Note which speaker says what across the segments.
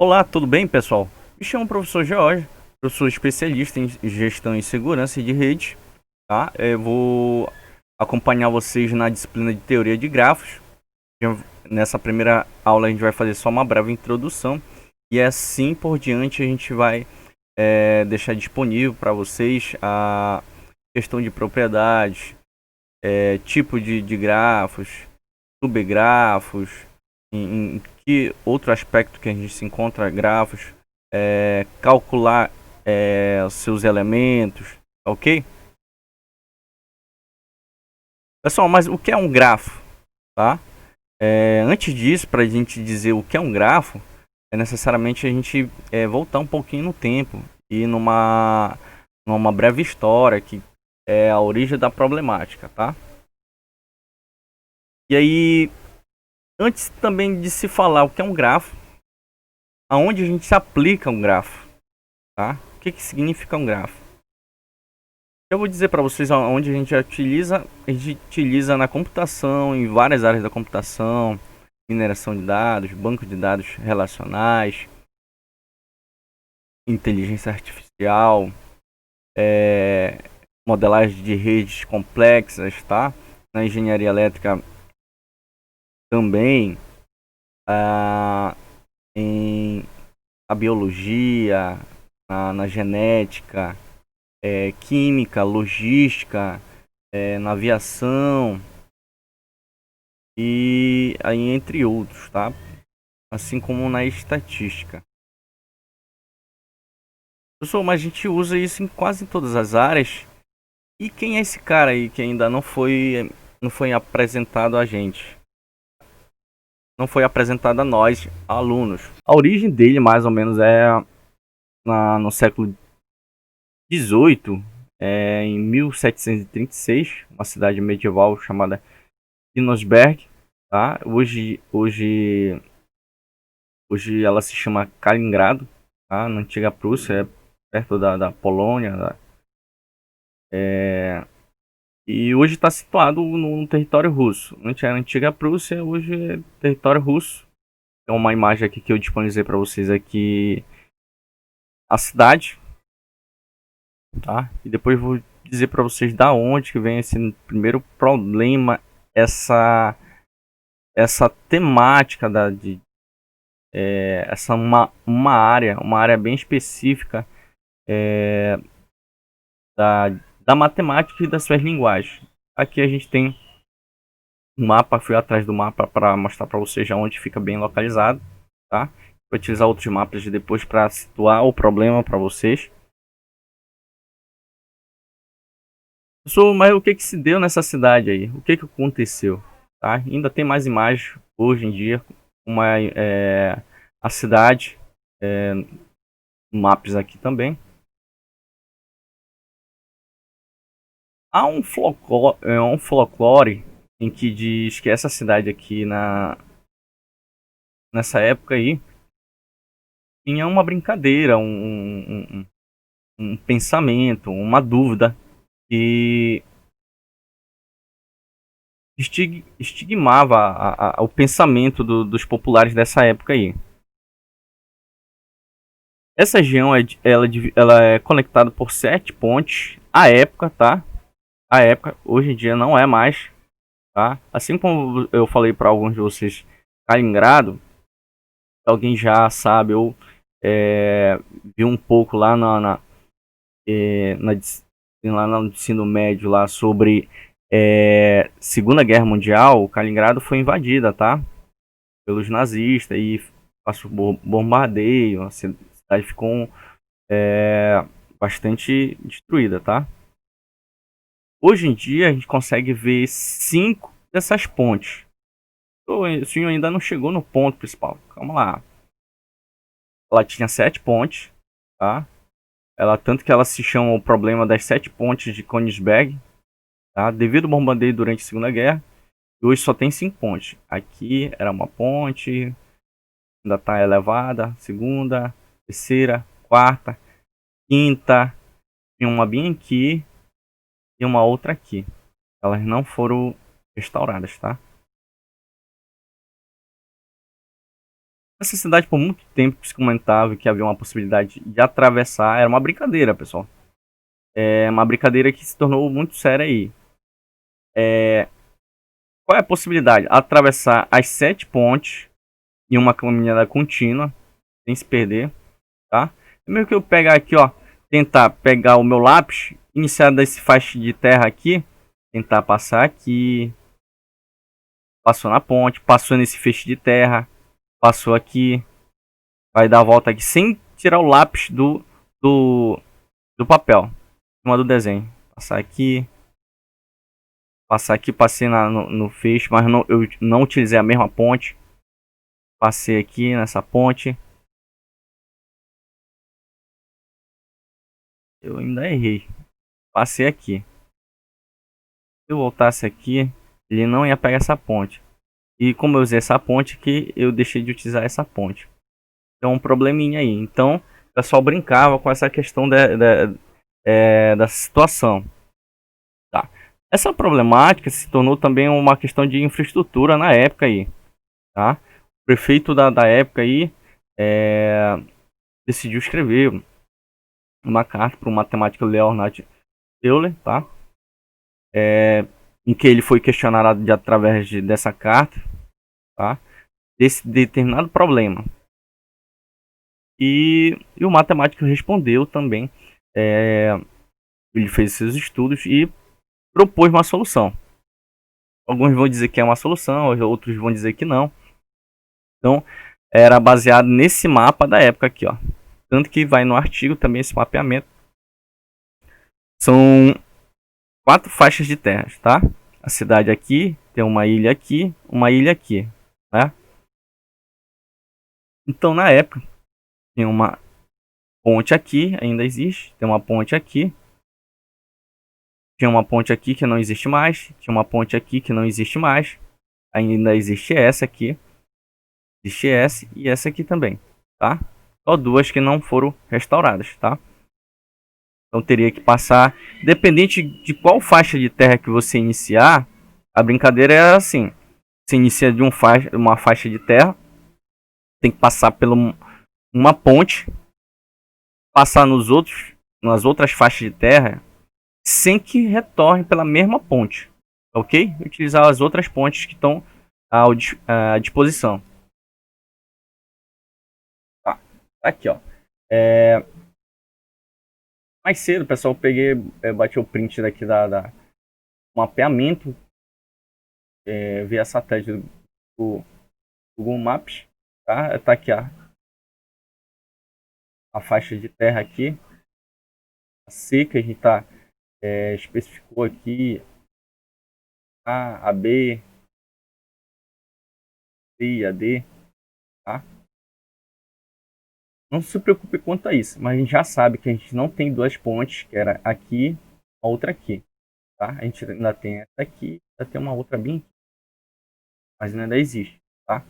Speaker 1: Olá, tudo bem, pessoal? Me chamo professor George, eu sou especialista em gestão e segurança de rede, tá? Eu vou acompanhar vocês na disciplina de teoria de grafos. Nessa primeira aula a gente vai fazer só uma breve introdução e assim por diante a gente vai deixar disponível para vocês a questão de propriedades, tipo de grafos, subgrafos, em que outro aspecto que a gente se encontra grafos, calcular os seus elementos, ok? Pessoal, mas o que é um grafo, tá? Antes disso, para a gente dizer o que é um grafo, é necessariamente a gente voltar um pouquinho no tempo e numa breve história que é a origem da problemática, tá? E aí, antes também de se falar o que é um grafo, aonde a gente se aplica um grafo, tá? O que significa um grafo? Eu vou dizer para vocês onde a gente utiliza na computação, em várias áreas da computação, mineração de dados, banco de dados relacionais, inteligência artificial, modelagem de redes complexas, tá? Na engenharia elétrica também, em a biologia, na genética, química, logística, na aviação e aí entre outros, tá? Assim como na estatística. Pessoal, mas a gente usa isso em quase todas as áreas. E quem é esse cara aí que ainda não foi apresentado a gente? Não foi apresentado a nós, alunos. A origem dele, mais ou menos, é no século XVIII, em 1736, uma cidade medieval chamada Dinosberg, tá? Hoje ela se chama Kaliningrado, tá? Na antiga Prússia, perto da Polônia. E hoje está situado no território russo. Antes era a antiga Prússia, hoje é território russo. Tem uma imagem aqui que eu disponibilizei para vocês aqui, a cidade, tá? E depois vou dizer para vocês da onde que vem esse primeiro problema, essa temática essa uma área bem específica da, da matemática e das suas linguagens. Aqui a gente tem um mapa, fui atrás do mapa para mostrar para vocês já onde fica bem localizado, tá? Vou utilizar outros mapas de depois para situar o problema para vocês. Mas o que se deu nessa cidade aí? O que aconteceu? Tá? Ainda tem mais imagens hoje em dia, uma a cidade, mapas aqui também. Há um folclore em que diz que essa cidade aqui nessa época aí tinha uma brincadeira, um pensamento, uma dúvida que estigmava o pensamento dos populares dessa época aí. Essa região ela é conectada por 7 pontes à época, tá? À época, hoje em dia não é mais, tá? Assim como eu falei para alguns de vocês, Kaliningrado, alguém já sabe ou viu um pouco lá lá no ensino médio lá sobre Segunda Guerra Mundial, Kaliningrado foi invadida, tá? Pelos nazistas e passou bombardeio, a cidade ficou bastante destruída, tá? Hoje em dia a gente consegue ver 5 dessas pontes. O senhor ainda não chegou no ponto principal. Calma lá. Ela tinha 7 pontes, tá? Tanto que ela se chama o problema das 7 pontes de Königsberg, tá? Devido ao bombardeio durante a Segunda Guerra. E hoje só tem 5 pontes. Aqui era uma ponte, ainda está elevada. Segunda, terceira, quarta, quinta. Tem uma bem aqui e uma outra aqui. Elas não foram restauradas, tá? Essa cidade, por muito tempo, se comentava que havia uma possibilidade de atravessar. Era uma brincadeira, pessoal. É uma brincadeira que se tornou muito séria aí. Qual é a possibilidade? Atravessar as 7 pontes em uma caminhada contínua, sem se perder, tá? Mesmo que eu pegar aqui, ó, tentar pegar o meu lápis, iniciar desse faixa de terra aqui, tentar passar aqui, passou na ponte, passou nesse feixe de terra, passou aqui, vai dar a volta aqui sem tirar o lápis do, do papel, em cima do desenho. Passar aqui, passei no feixe, mas não, eu não utilizei a mesma ponte. Passei aqui nessa ponte. Eu ainda errei. Passei aqui. Se eu voltasse aqui, ele não ia pegar essa ponte. E como eu usei essa ponte aqui, eu deixei de utilizar essa ponte. Então, um probleminha aí. Então, o pessoal brincava com essa questão da situação. Tá. Essa problemática se tornou também uma questão de infraestrutura na época aí. Tá? O prefeito da época aí decidiu escrever uma carta para o matemático Leonhard Euler, tá? Em que ele foi questionado através dessa carta, tá? Desse determinado problema. E o matemático respondeu também. Ele fez seus estudos e propôs uma solução. Alguns vão dizer que é uma solução, outros vão dizer que não. Então, era baseado nesse mapa da época aqui, ó. Tanto que vai no artigo também esse mapeamento. São 4 faixas de terras, tá? A cidade aqui, tem uma ilha aqui, né? Então, na época, tinha uma ponte aqui, ainda existe. Tem uma ponte aqui. Tinha uma ponte aqui que não existe mais. Tinha uma ponte aqui que não existe mais. Ainda existe essa aqui. Existe essa e essa aqui também, tá? Só 2 que não foram restauradas, tá? Então teria que passar, dependente de qual faixa de terra que você iniciar, a brincadeira é assim. Você inicia de uma faixa de terra, tem que passar por uma ponte, passar nas outras faixas de terra, sem que retorne pela mesma ponte, ok? Utilizar as outras pontes que estão à disposição. Tá, aqui ó. Mais cedo, pessoal, eu peguei, bati o print daqui da mapeamento via satélite do Google Maps, tá? Tá aqui a faixa de terra aqui, a C que a gente especificou aqui, a B, C e a D, tá? Não se preocupe quanto a isso, mas a gente já sabe que a gente não tem 2 pontes, que era aqui, a outra aqui, tá? A gente ainda tem essa aqui, ainda tem uma outra bem aqui, mas ainda existe, tá?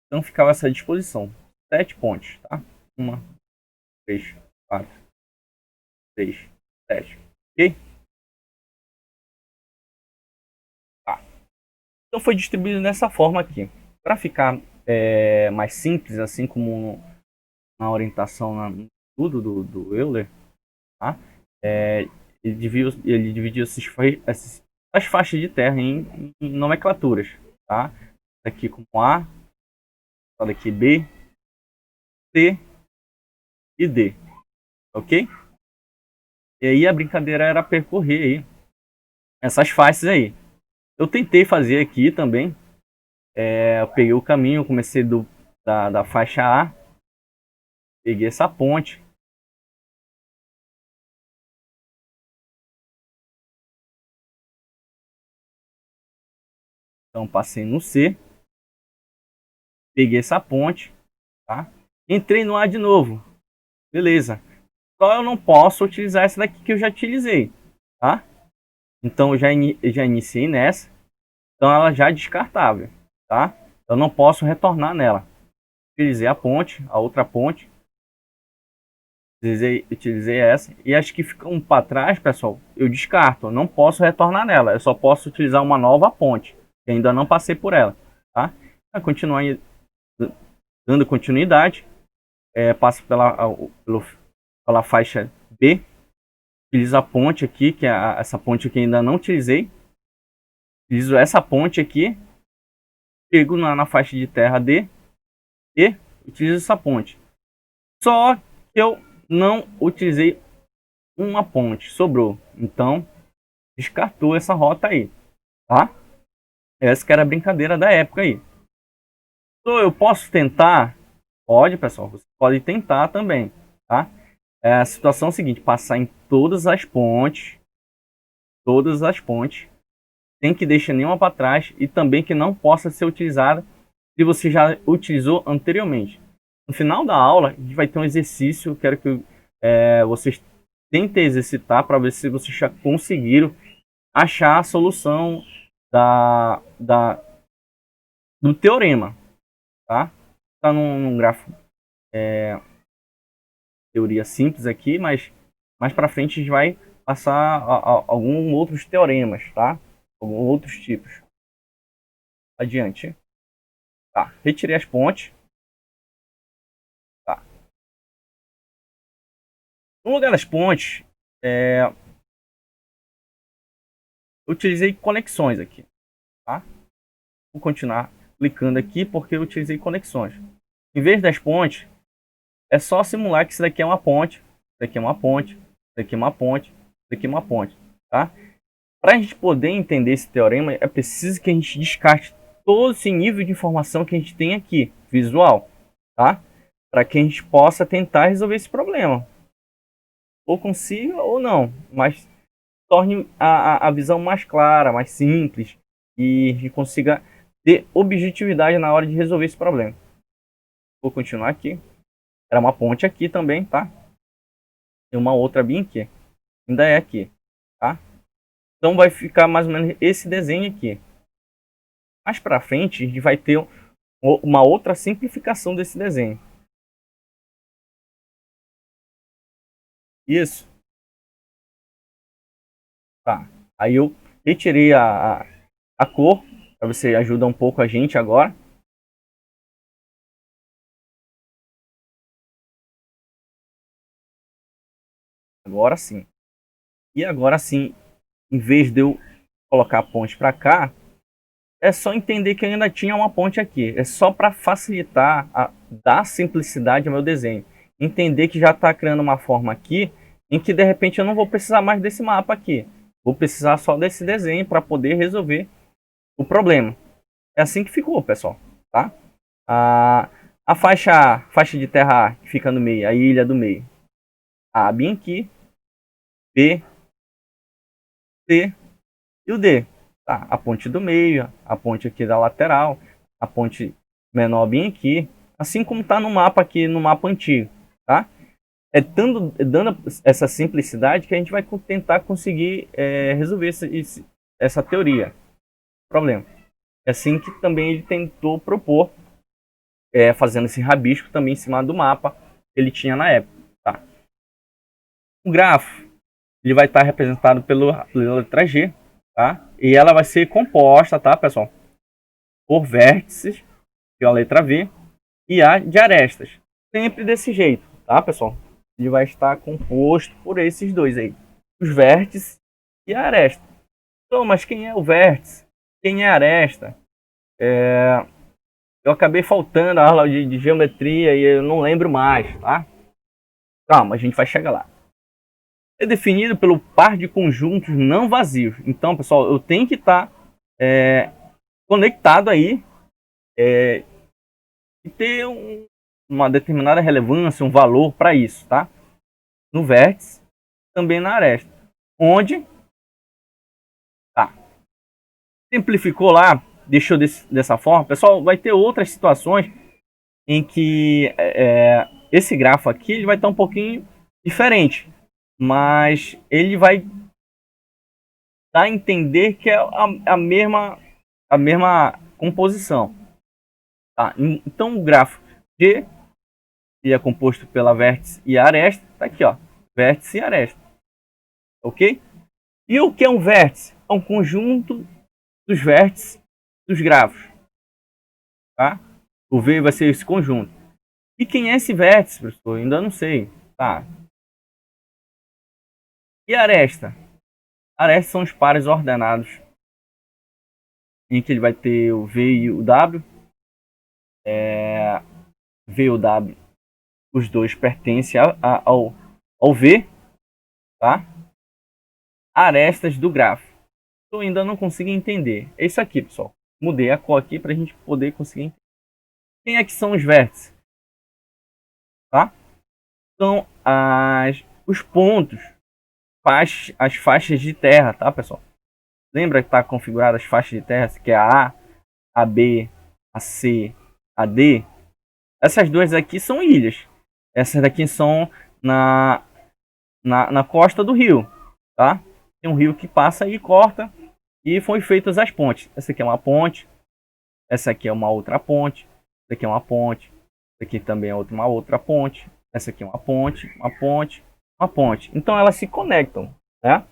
Speaker 1: Então ficava essa disposição, 7 pontes, tá? 1, 3, 4, 6, 7, ok? Tá. Então foi distribuído dessa forma aqui. Para ficar mais simples, assim como na orientação no estudo do Euler, tá? Ele dividiu as faixas de terra em nomenclaturas, tá? Aqui como A, daqui B, C e D, ok? E aí a brincadeira era percorrer aí essas faixas aí. Eu tentei fazer aqui também. Eu peguei o caminho, comecei da faixa A, peguei essa ponte. Então passei no C, peguei essa ponte, tá? Entrei no A de novo, beleza. Só eu não posso utilizar essa daqui que eu já utilizei, tá? Então eu já iniciei nessa, então ela já é descartável, tá? Eu não posso retornar nela. Utilizei a ponte, a outra ponte, utilizei essa. E as que ficam para trás, pessoal, eu descarto. Eu não posso retornar nela. Eu só posso utilizar uma nova ponte. Que ainda não passei por ela. Tá? Para continuar dando continuidade, passo pela faixa B. Utilizo a ponte aqui, que é essa ponte que ainda não utilizei. Utilizo essa ponte aqui. Chego na faixa de terra D. E utilizo essa ponte. Só que eu não utilizei uma ponte, sobrou. Então, descartou essa rota aí, tá? Essa que era a brincadeira da época aí. Então, eu posso tentar? Pode, pessoal. Você pode tentar também, tá? A situação é a seguinte: passar em todas as pontes, sem que deixe nenhuma para trás e também que não possa ser utilizada se você já utilizou anteriormente. No final da aula, a gente vai ter um exercício. Eu quero que vocês tentem exercitar para ver se vocês já conseguiram achar a solução do teorema. Tá? Tá num gráfico teoria simples aqui, mas mais para frente a gente vai passar alguns outros teoremas, tá? Alguns outros tipos. Adiante. Tá, retirei as pontes. Tá. No lugar das pontes, eu utilizei conexões aqui, tá? Vou continuar clicando aqui porque eu utilizei conexões. Em vez das pontes, é só simular que isso daqui é uma ponte, isso daqui é uma ponte, isso daqui é uma ponte, isso daqui é uma ponte, tá? Para a gente poder entender esse teorema, é preciso que a gente descarte todo esse nível de informação que a gente tem aqui, visual, tá? Para que a gente possa tentar resolver esse problema. Ou consiga ou não, mas torne a visão mais clara, mais simples e a gente consiga ter objetividade na hora de resolver esse problema. Vou continuar aqui. Era uma ponte aqui também, tá? Tem uma outra bem aqui. Ainda é aqui, tá? Então vai ficar mais ou menos esse desenho aqui. Mais para frente a gente vai ter uma outra simplificação desse desenho. Isso. Tá. Aí eu retirei a cor para você ajudar um pouco a gente agora. Agora sim. E agora sim, em vez de eu colocar a ponte para cá, é só entender que ainda tinha uma ponte aqui. É só para facilitar, dar simplicidade ao meu desenho. Entender que já está criando uma forma aqui em que de repente eu não vou precisar mais desse mapa aqui. Vou precisar só desse desenho para poder resolver o problema. É assim que ficou, pessoal. Tá? A faixa de terra A que fica no meio, a ilha do meio. A bem aqui, B, C e o D. Tá? A ponte do meio, a ponte aqui da lateral, a ponte menor bem aqui. Assim como está no mapa aqui, no mapa antigo. Tá? Dando essa simplicidade que a gente vai tentar conseguir resolver essa teoria. Problema. É assim que também ele tentou propor, fazendo esse rabisco também em cima do mapa que ele tinha na época. Tá? O grafo ele vai estar representado pela letra G, tá? E ela vai ser composta, tá, pessoal, por vértices, que é a letra V, e A de arestas. Sempre desse jeito, tá, pessoal? Ele vai estar composto por esses dois aí, os vértices e a aresta. Então, mas quem é o vértice? Quem é a aresta? Eu acabei faltando a aula de geometria e eu não lembro mais, tá? Calma, a gente vai chegar lá. É definido pelo par de conjuntos não vazios. Então, pessoal, eu tenho que estar conectado aí e ter uma determinada relevância, um valor para isso, tá? No vértice, também na aresta. Onde simplificou lá, deixou dessa forma, pessoal, vai ter outras situações em que esse grafo aqui ele vai estar um pouquinho diferente, mas ele vai dar a entender que é a mesma composição. Tá? Então o grafo G ele é composto pela vértice e aresta. Tá aqui, ó, vértice e aresta, ok? E o que é um vértice? É um conjunto dos vértices dos grafos, tá? O V vai ser esse conjunto. E quem é esse vértice, professor? Ainda não sei, tá? E a aresta? A aresta são os pares ordenados, em que ele vai ter o V e o W. V e o W, os dois pertencem ao V, tá? Arestas do grafo. Eu ainda não consigo entender. É isso aqui, pessoal. Mudei a cor aqui para a gente poder conseguir entender. Quem é que são os vértices? Tá? São os pontos, as faixas de terra, tá, pessoal? Lembra que está configurada as faixas de terra, que é a B, a C, a D? Essas duas aqui são ilhas. Essas daqui são na costa do rio, tá? Tem um rio que passa e corta e foram feitas as pontes. Essa aqui é uma ponte, essa aqui é uma outra ponte, essa aqui é uma ponte, essa aqui também é uma outra ponte, essa aqui é uma ponte, uma ponte, uma ponte. Então elas se conectam, né?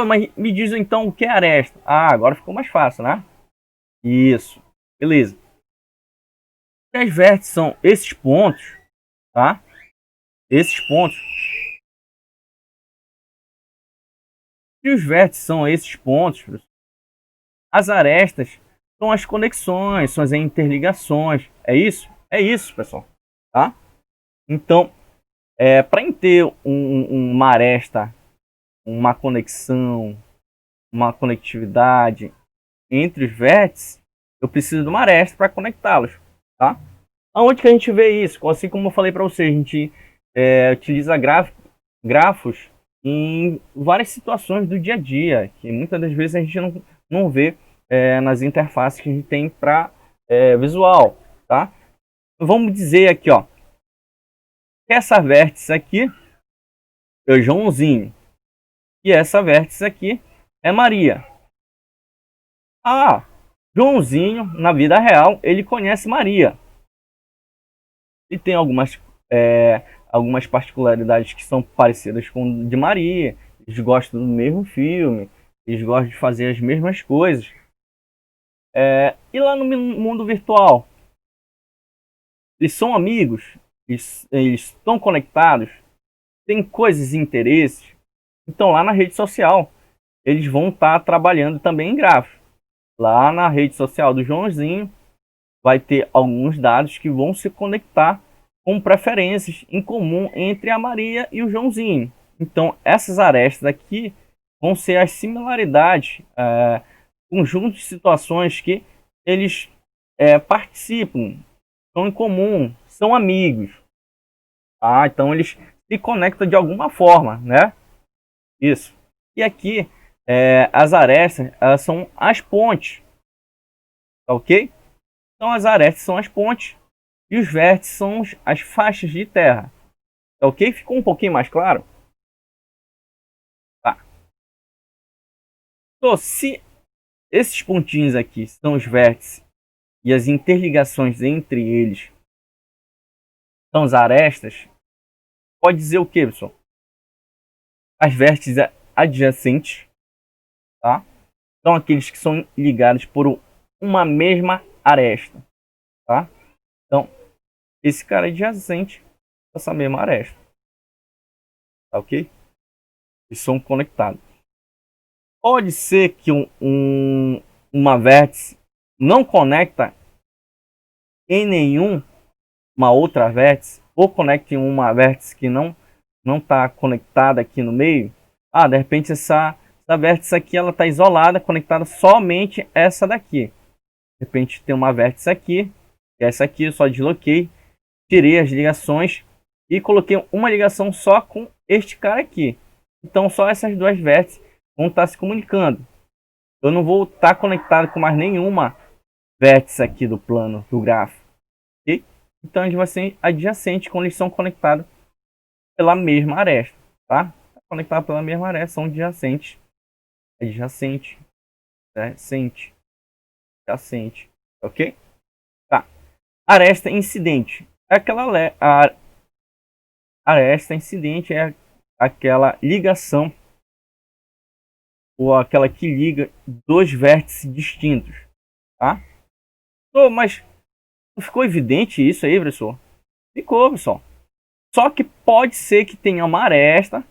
Speaker 1: Mas me diz então o que é aresta. Ah, agora ficou mais fácil, né? Isso, beleza. E as vértices são esses pontos, tá? Esses pontos. E os vértices são esses pontos. As arestas são as conexões, são as interligações. É isso? É isso, pessoal. Tá? Então, para ter uma aresta, uma conexão, uma conectividade entre os vértices, eu preciso de uma aresta para conectá-los. Tá? Aonde que a gente vê isso? Assim como eu falei para vocês, a gente utiliza grafos em várias situações do dia a dia, que muitas das vezes a gente não vê nas interfaces que a gente tem para visual, tá? Vamos dizer aqui, ó, que essa vértice aqui é o Joãozinho e essa vértice aqui é Maria. Ah, Joãozinho, na vida real, ele conhece Maria. E tem algumas particularidades que são parecidas com de Maria. Eles gostam do mesmo filme, eles gostam de fazer as mesmas coisas. E lá no mundo virtual, eles são amigos, eles estão conectados, têm coisas e interesses. Então lá na rede social, eles vão estar trabalhando também em grafos. Lá na rede social do Joãozinho, vai ter alguns dados que vão se conectar com preferências em comum entre a Maria e o Joãozinho. Então, essas arestas aqui vão ser as similaridades, conjunto de situações que eles participam, estão em comum, são amigos. Ah, então, eles se conectam de alguma forma, né? Isso. E aqui, as arestas elas são as pontes, ok? Então, as arestas são as pontes e os vértices são as faixas de terra. Ok? Ficou um pouquinho mais claro? Tá. Então, se esses pontinhos aqui são os vértices e as interligações entre eles são as arestas, pode dizer o que, pessoal? As vértices adjacentes, tá? São aqueles que são ligados por uma mesma aresta, tá? Então, esse cara é adjacente a essa mesma aresta, tá ok? Eles são conectados. Pode ser que uma vértice não conecta em nenhuma outra vértice, ou conecta em uma vértice que não está conectada aqui no meio. Ah, de repente essa vértice aqui ela está isolada, conectada somente essa daqui. De repente tem uma vértice aqui, que é essa aqui, eu só desloquei, tirei as ligações e coloquei uma ligação só com este cara aqui. Então só essas duas vértices vão estar se comunicando. Eu não vou estar conectado com mais nenhuma vértice aqui do plano do grafo, ok? Então eles vão ser adjacentes quando eles são conectados pela mesma aresta, tá? Conectados pela mesma aresta são adjacentes, adjacente, adjacente, adjacente, ok? Tá. Aresta incidente. É a aresta incidente é aquela ligação ou aquela que liga dois vértices distintos, tá? Mas não ficou evidente isso aí, professor? Ficou, pessoal. Só que pode ser que tenha uma aresta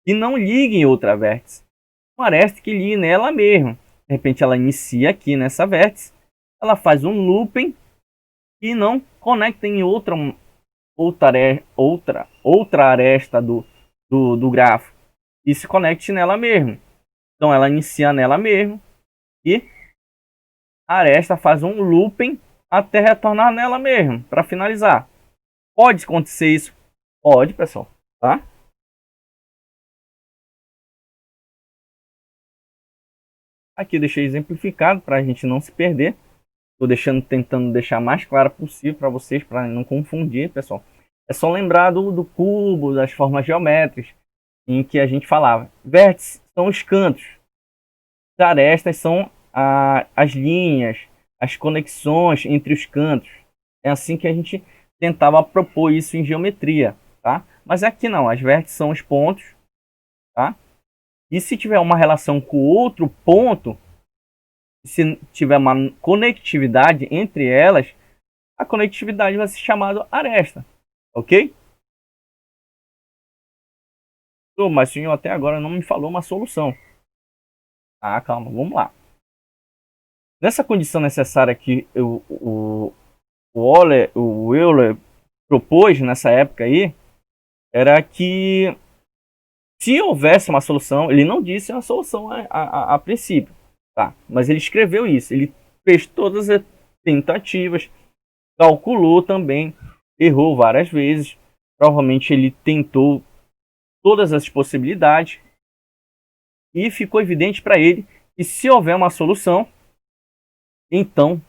Speaker 1: que não ligue em outra vértice. Uma aresta que ligue nela mesma. De repente ela inicia aqui nessa vértice, ela faz um looping e não conecta em outra aresta do grafo e se conecte nela mesmo. Então ela inicia nela mesmo e a aresta faz um looping até retornar nela mesmo para finalizar. Pode acontecer isso? Pode, pessoal, tá? Aqui eu deixei exemplificado para a gente não se perder. Estou tentando deixar mais claro possível para vocês, para não confundir, pessoal. É só lembrar do cubo, das formas geométricas, em que a gente falava. Vértices são os cantos. As arestas são as linhas, as conexões entre os cantos. É assim que a gente tentava propor isso em geometria, tá? Mas aqui não, as vértices são os pontos, tá? E se tiver uma relação com outro ponto, se tiver uma conectividade entre elas, a conectividade vai ser chamada aresta, ok? Mas o senhor até agora não me falou uma solução. Ah, calma, vamos lá. Nessa condição necessária que o Euler propôs nessa época aí, era que se houvesse uma solução, ele não disse uma solução a princípio, tá? Mas ele escreveu isso, ele fez todas as tentativas, calculou também, errou várias vezes, provavelmente ele tentou todas as possibilidades e ficou evidente para ele que se houver uma solução, então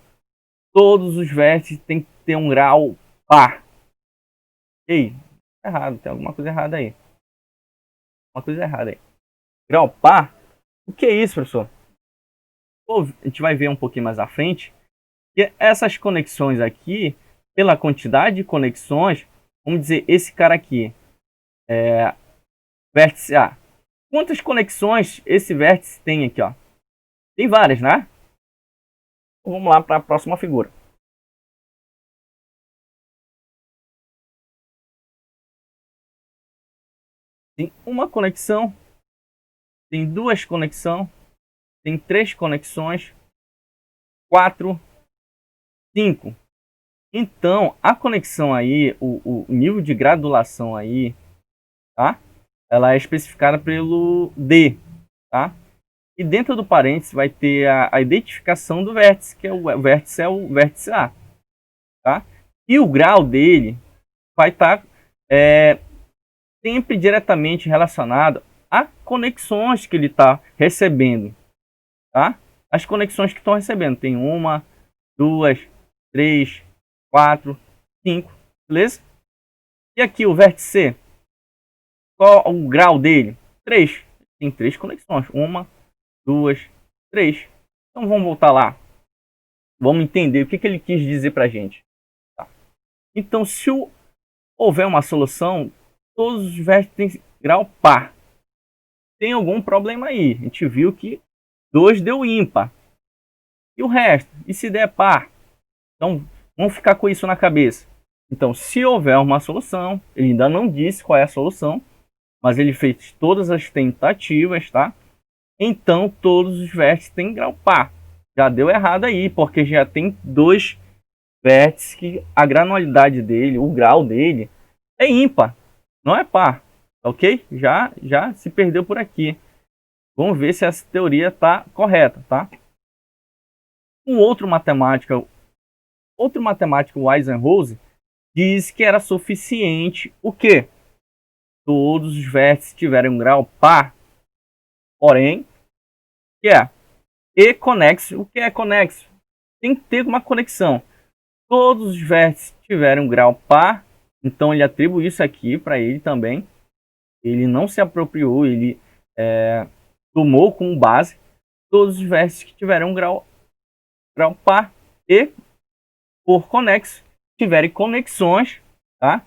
Speaker 1: todos os vértices têm que ter um grau par. Ei, errado, tem alguma coisa errada aí. Uma coisa errada aí. Grau par? O que é isso, professor? A gente vai ver um pouquinho mais à frente que essas conexões aqui, pela quantidade de conexões, vamos dizer, esse cara aqui, vértice A. Quantas conexões esse vértice tem aqui, ó? Tem várias, né? Então, vamos lá para a próxima figura. Tem uma conexão, tem duas conexões, tem três conexões, 4, 5. Então, a conexão aí, o nível de gradulação aí, tá? Ela é especificada pelo D, tá? E dentro do parênteses vai ter a identificação do vértice, que é o vértice A, tá? E o grau dele vai estar sempre diretamente relacionado a conexões que ele está recebendo, tá? As conexões que estão recebendo tem 1, 2, 3, 4, 5, beleza? E aqui o vértice C, qual o grau dele? 3. Tem 3 conexões, 1, 2, 3. Então vamos voltar lá. Vamos entender o que ele quis dizer para a gente. Tá? Então, se houver uma solução, todos os vértices têm grau par. Tem algum problema aí. A gente viu que 2 deu ímpar. E o resto? E se der par? Então, vamos ficar com isso na cabeça. Então, se houver uma solução, ele ainda não disse qual é a solução, mas ele fez todas as tentativas, tá? Então, todos os vértices têm grau par. Já deu errado aí, porque já tem 2 vértices que a granularidade dele, o grau dele, é ímpar, não é par, ok? Já se perdeu por aqui. Vamos ver se essa teoria está correta, tá? Outro matemático, o Eisenhower, diz que era suficiente o quê? Todos os vértices tiverem um grau par, porém, que é e conexo. O que é conexo? Tem que ter uma conexão. Todos os vértices tiverem um grau par, então ele atribui isso aqui para ele também. Ele não se apropriou, ele tomou como base todos os vértices que tiveram um grau par e por conexo, tiverem conexões, tá?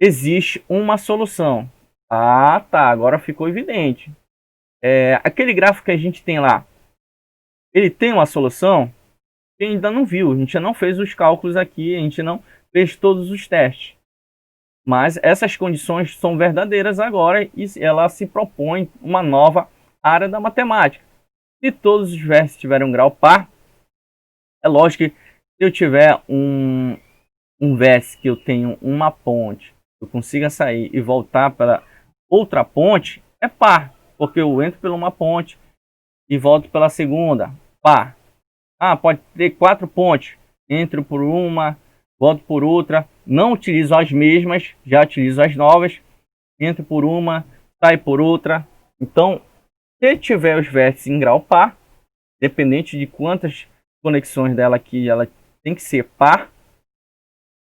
Speaker 1: Existe uma solução. Ah, tá, agora ficou evidente. Aquele gráfico que a gente tem lá, ele tem uma solução? Que ainda não viu, a gente não fez os cálculos aqui, a gente não fez todos os testes. Mas essas condições são verdadeiras agora e ela se propõe uma nova área da matemática. Se todos os vértices tiverem um grau par, é lógico que se eu tiver um vértice que eu tenho uma ponte, eu consiga sair e voltar para outra ponte, é par, porque eu entro por uma ponte e volto pela segunda, par. Ah, pode ter 4 pontes, entro por uma, volto por outra, não utilizo as mesmas, já utilizo as novas, entro por uma, saio por outra. Então, se tiver os vértices em grau par, dependente de quantas conexões dela aqui, ela tem que ser par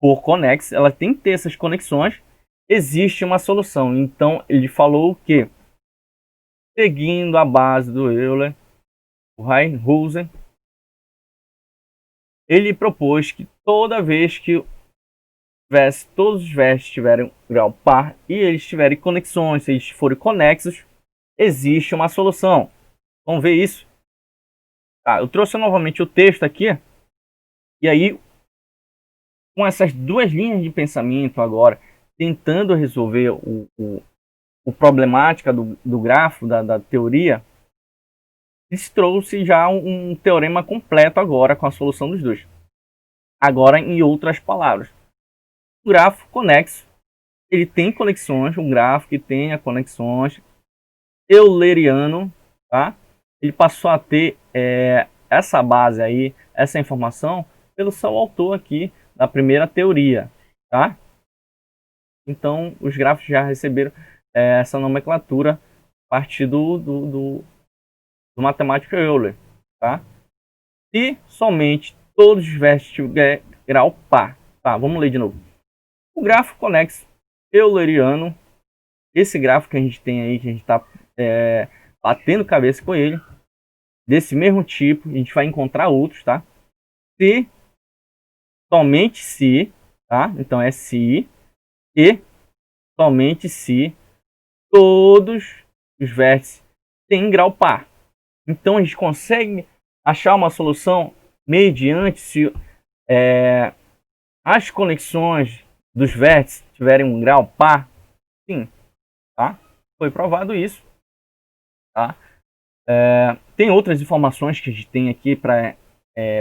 Speaker 1: por conexo, ela tem que ter essas conexões, existe uma solução. Então, ele falou que, seguindo a base do Euler, o Rosen, ele propôs que toda vez que todos os vértices tiverem grau par e eles tiverem conexões, se eles forem conexos, existe uma solução. Vamos ver isso? Tá, eu trouxe novamente o texto aqui. E aí, com essas duas linhas de pensamento agora, tentando resolver o problemática do grafo, da teoria, isso trouxe já um teorema completo agora com a solução dos dois. Agora, em outras palavras, o grafo conexo, ele tem conexões, um gráfico que tenha conexões, euleriano, tá? Ele passou a ter essa base aí, essa informação, pelo seu autor aqui da primeira teoria, tá? Então, os gráficos já receberam essa nomenclatura a partir do matemático Euler, tá? E somente todos os vértices tiverem grau par, tá? Vamos ler de novo. O gráfico conexo euleriano, esse gráfico que a gente tem aí, que a gente está batendo cabeça com ele, desse mesmo tipo, a gente vai encontrar outros, tá? Se, somente se, tá? Então é se, e somente se todos os vértices têm grau par. Então a gente consegue achar uma solução mediante se as conexões dos vértices tiverem um grau par. Sim, tá? Foi provado isso, tá? Tem outras informações que a gente tem aqui para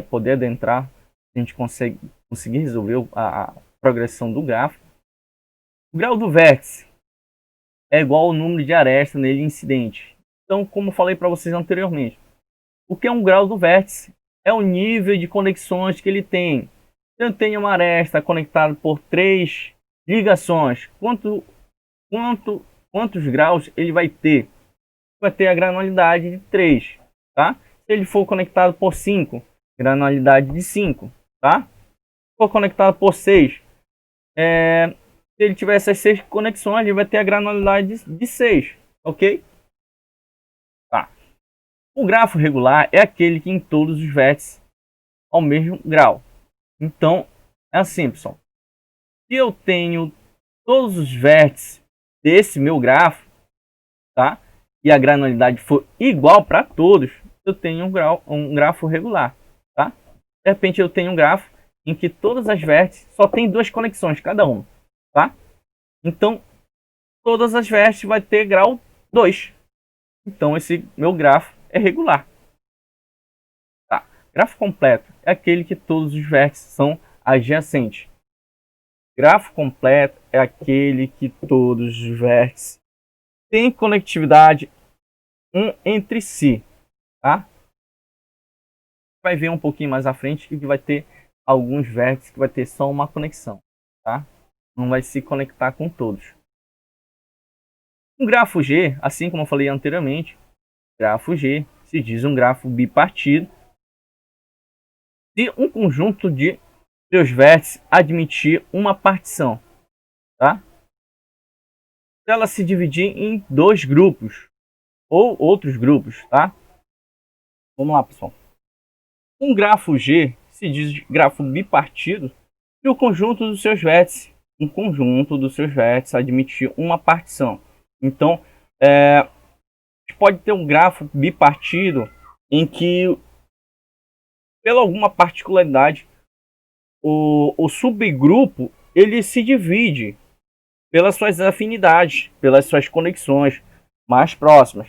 Speaker 1: poder adentrar, a gente conseguir resolver a progressão do gráfico. O grau do vértice é igual ao número de arestas nele incidente. Então, como falei para vocês anteriormente, o que é um grau do vértice? É o nível de conexões que ele tem. Se eu tenho uma aresta conectada por 3 ligações, quantos graus ele vai ter? Vai ter a granularidade de 3, tá? Se ele for conectado por 5, granularidade de 5, tá? Se for conectado por 6, se ele tiver essas 6 conexões, ele vai ter a granularidade de 6, ok? Tá. O grafo regular é aquele que em todos os vértices ao mesmo grau. Então, é assim, pessoal. Se eu tenho todos os vértices desse meu grafo, tá? E a granularidade for igual para todos, eu tenho um grafo regular, tá? De repente eu tenho um grafo em que todas as vértices só tem 2 conexões cada uma, tá? Então, todas as vértices vai ter grau 2. Então, esse meu grafo é regular. Tá? Grafo completo é aquele que todos os vértices são adjacentes. Grafo completo é aquele que todos os vértices têm conectividade entre si, tá? Vai ver um pouquinho mais à frente que vai ter alguns vértices que vai ter só uma conexão, tá? Não vai se conectar com todos. Um grafo G, assim como eu falei anteriormente, grafo G se diz um grafo bipartido se um conjunto de seus vértices admitir uma partição, tá? Se ela se dividir em 2 grupos ou outros grupos, tá? Vamos lá, pessoal. Um grafo G se diz grafo bipartido se o conjunto dos seus vértices, um conjunto dos seus vértices admitir uma partição. Então, pode ter um grafo bipartido em que, pela alguma particularidade, o subgrupo ele se divide pelas suas afinidades, pelas suas conexões mais próximas.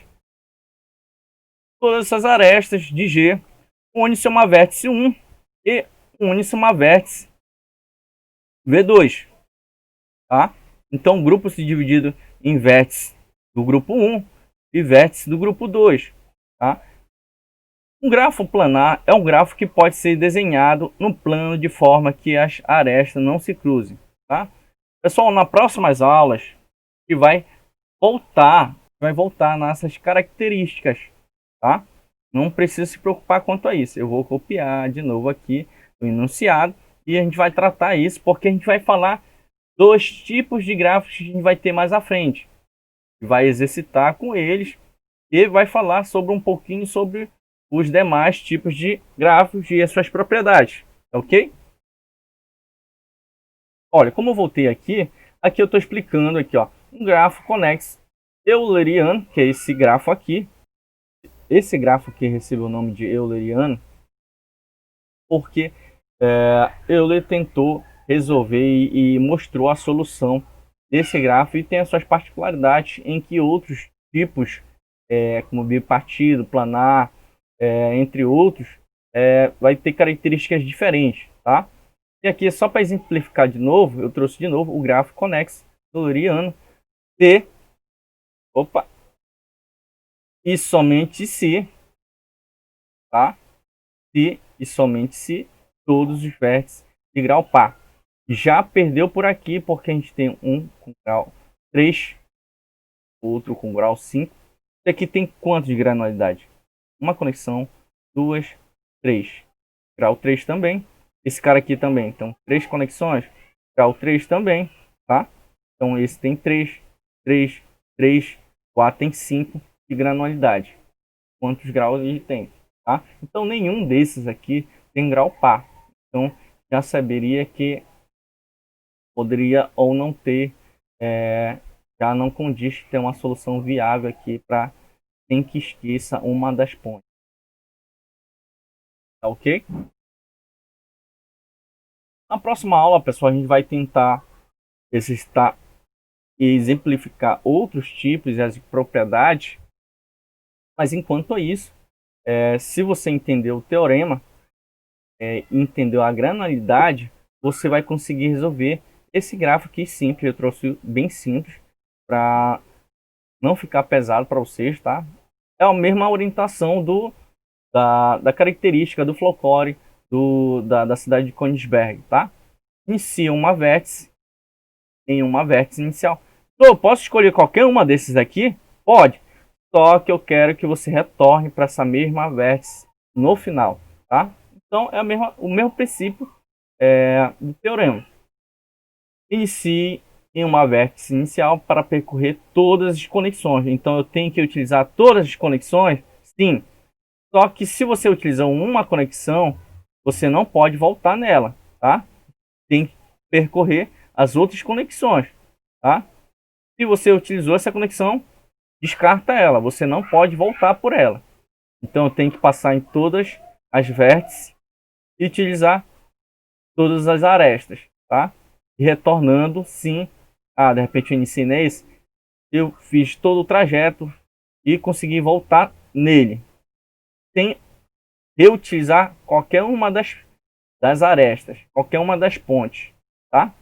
Speaker 1: Todas essas arestas de G unem-se a uma vértice 1 e unem-se a uma vértice V2. Tá? Então, o grupo se dividido em vértices do grupo 1 e vértices do grupo 2. Tá? Um grafo planar é um grafo que pode ser desenhado no plano de forma que as arestas não se cruzem. Tá? Pessoal, nas próximas aulas, que vai voltar nessas características. Tá? Não precisa se preocupar quanto a isso. Eu vou copiar de novo aqui o enunciado e a gente vai tratar isso porque a gente vai falar dos tipos de gráficos que a gente vai ter mais à frente. Vai exercitar com eles e vai falar sobre um pouquinho sobre os demais tipos de gráficos e as suas propriedades, ok? Olha, como eu voltei aqui eu estou explicando aqui, ó, um grafo conexo euleriano, que é esse grafo aqui. Esse grafo aqui recebeu o nome de euleriano porque Euler tentou resolver e mostrou a solução desse gráfico e tem as suas particularidades em que outros tipos, como bipartido, planar, entre outros, vai ter características diferentes, tá? E aqui, só para exemplificar de novo, eu trouxe de novo o gráfico conexo euleriano se e somente se, tá? Se e somente se todos os vértices de grau par. Já perdeu por aqui porque a gente tem um com grau 3, outro com grau 5. Esse aqui tem quanto de granularidade? Uma conexão, 2, 3. Grau 3 também. Esse cara aqui também. Então, 3 conexões. Grau 3 também, tá? Então, esse tem 3, 3, 3, 4 tem 5 de granularidade. Quantos graus ele tem, tá? Então, nenhum desses aqui tem grau par. Então, já saberia que poderia ou não ter, já não condiz ter uma solução viável aqui para quem que esqueça uma das pontes. Tá ok? Na próxima aula, pessoal, a gente vai tentar exercitar e exemplificar outros tipos e as propriedades. Mas enquanto isso, se você entendeu o teorema, entendeu a granularidade, você vai conseguir resolver esse gráfico aqui simples. Eu trouxe bem simples para não ficar pesado para vocês, tá? É a mesma orientação da característica do Flocore da cidade de Königsberg, tá? Inicia uma vértice em uma vértice inicial. Então, eu posso escolher qualquer uma desses aqui? Pode. Só que eu quero que você retorne para essa mesma vértice no final, tá? Então, é o mesmo princípio do teorema. Inicie em uma vértice inicial para percorrer todas as conexões. Então, eu tenho que utilizar todas as conexões? Sim. Só que se você utilizar uma conexão, você não pode voltar nela, tá? Tem que percorrer as outras conexões, tá? Se você utilizou essa conexão, descarta ela. Você não pode voltar por ela. Então, eu tenho que passar em todas as vértices e utilizar todas as arestas, tá? E retornando, sim. De repente eu iniciei nesse, eu fiz todo o trajeto e consegui voltar nele, sem reutilizar qualquer uma das arestas, qualquer uma das pontes, tá?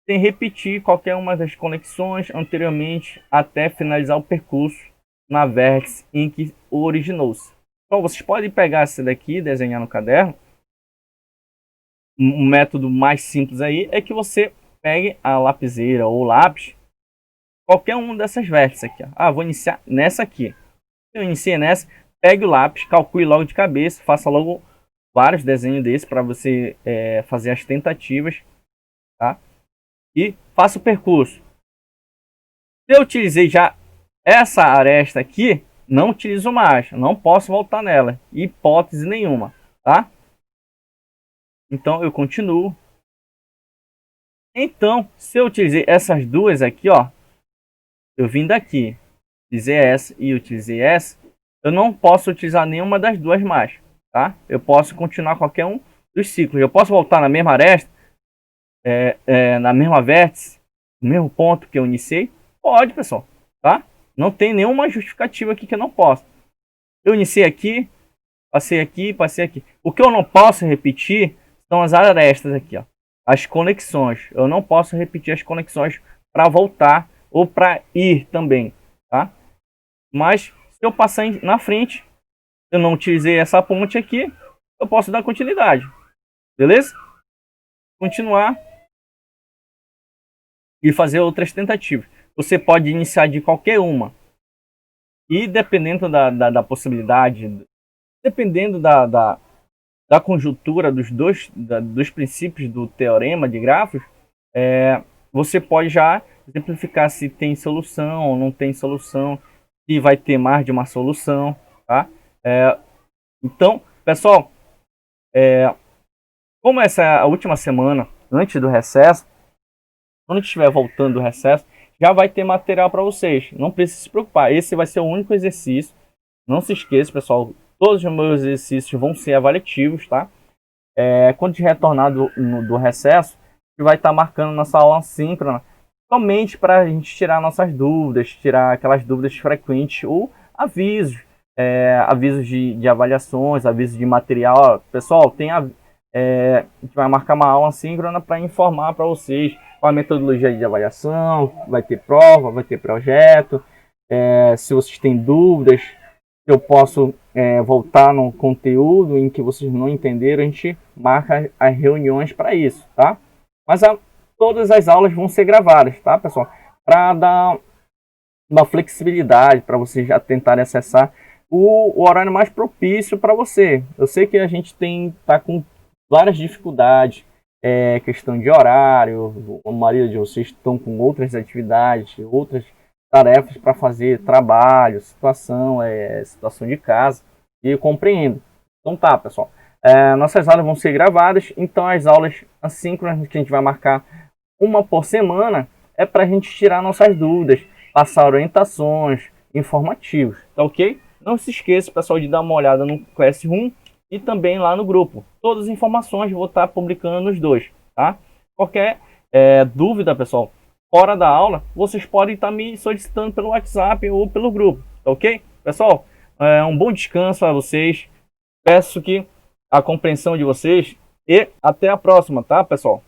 Speaker 1: Sem repetir qualquer uma das conexões anteriormente até finalizar o percurso na vértice em que originou-se. Então, vocês podem pegar essa daqui e desenhar no caderno. Um método mais simples aí é que você pegue a lapiseira ou lápis, qualquer uma dessas vértices aqui. Vou iniciar nessa aqui. Eu iniciei nessa, pegue o lápis, calcule logo de cabeça, faça logo vários desenhos desses para você fazer as tentativas, tá? E faça o percurso. Se eu utilizei já essa aresta aqui, não utilizo mais, não posso voltar nela, hipótese nenhuma, tá? Então eu continuo. Então, se eu utilizei essas duas aqui, ó, eu vim daqui, utilizei essa e utilizei essa, eu não posso utilizar nenhuma das duas mais, tá? Eu posso continuar qualquer um dos ciclos. Eu posso voltar na mesma aresta, na mesma vértice, no mesmo ponto que eu iniciei? Pode, pessoal, tá? Não tem nenhuma justificativa aqui que eu não posso. Eu iniciei aqui, passei aqui, passei aqui. O que eu não posso repetir são as arestas aqui, ó. As conexões. Eu não posso repetir as conexões para voltar ou para ir também, tá? Mas se eu passar na frente, eu não utilizei essa ponte aqui, eu posso dar continuidade. Beleza? Continuar e fazer outras tentativas. Você pode iniciar de qualquer uma. E dependendo da possibilidade, dependendo da conjuntura dos princípios do teorema de grafos, você pode já exemplificar se tem solução ou não tem solução, se vai ter mais de uma solução, tá? Então, pessoal, como essa é a última semana antes do recesso, quando estiver voltando do recesso, já vai ter material para vocês. Não precisa se preocupar, esse vai ser o único exercício. Não se esqueça, pessoal, todos os meus exercícios vão ser avaliativos, tá? Quando te retornar do recesso, a gente vai estar marcando nossa aula assíncrona, somente para a gente tirar nossas dúvidas, tirar aquelas dúvidas frequentes ou avisos, avisos de avaliações, avisos de material. Pessoal, a gente vai marcar uma aula assíncrona para informar para vocês qual a metodologia de avaliação, vai ter prova, vai ter projeto, se vocês têm dúvidas, eu posso voltar no conteúdo em que vocês não entenderam, a gente marca as reuniões para isso, tá? Mas todas as aulas vão ser gravadas, tá, pessoal? Para dar uma flexibilidade, para vocês já tentarem acessar o horário mais propício para você. Eu sei que a gente tá com várias dificuldades, questão de horário, a maioria de vocês estão com outras atividades, outras tarefas para fazer, trabalho, situação de casa, e eu compreendo. Então tá, pessoal. Nossas aulas vão ser gravadas, então as aulas assíncronas que a gente vai marcar uma por semana é para a gente tirar nossas dúvidas, passar orientações, informativos, tá ok? Não se esqueça, pessoal, de dar uma olhada no Classroom e também lá no grupo. Todas as informações eu vou estar publicando nos dois, tá? Qualquer dúvida, pessoal, fora da aula, vocês podem estar me solicitando pelo WhatsApp ou pelo grupo, tá ok? Pessoal, um bom descanso a vocês. Peço que a compreensão de vocês e até a próxima, tá, pessoal?